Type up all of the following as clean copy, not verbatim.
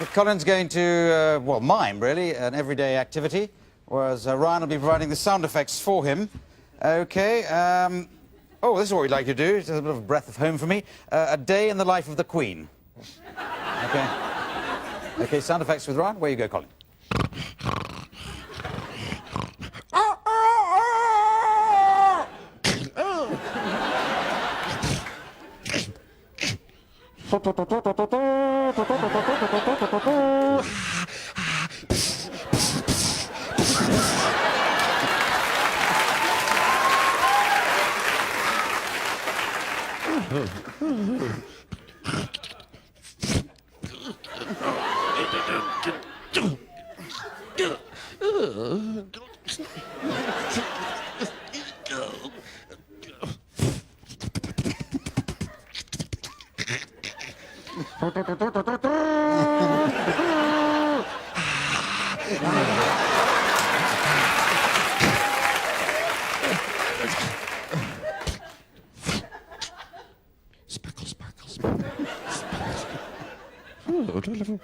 Colin's going to, well, mime, really, an everyday activity, whereas Ryan will be providing the sound effects for him. OK, oh, this is what we'd like you to do. It's a bit of a breath of home for me. A day in the life of the Queen. OK. OK, sound effects with Ryan. Where you go, Colin. Sparkle, sparkle, sparkle, sparkle. Oh, deliver.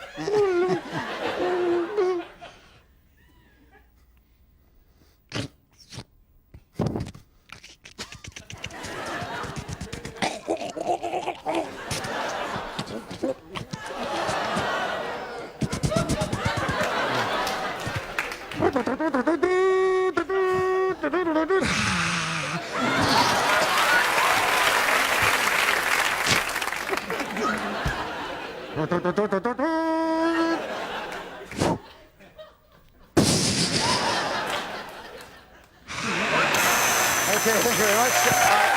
OK, thank you very much.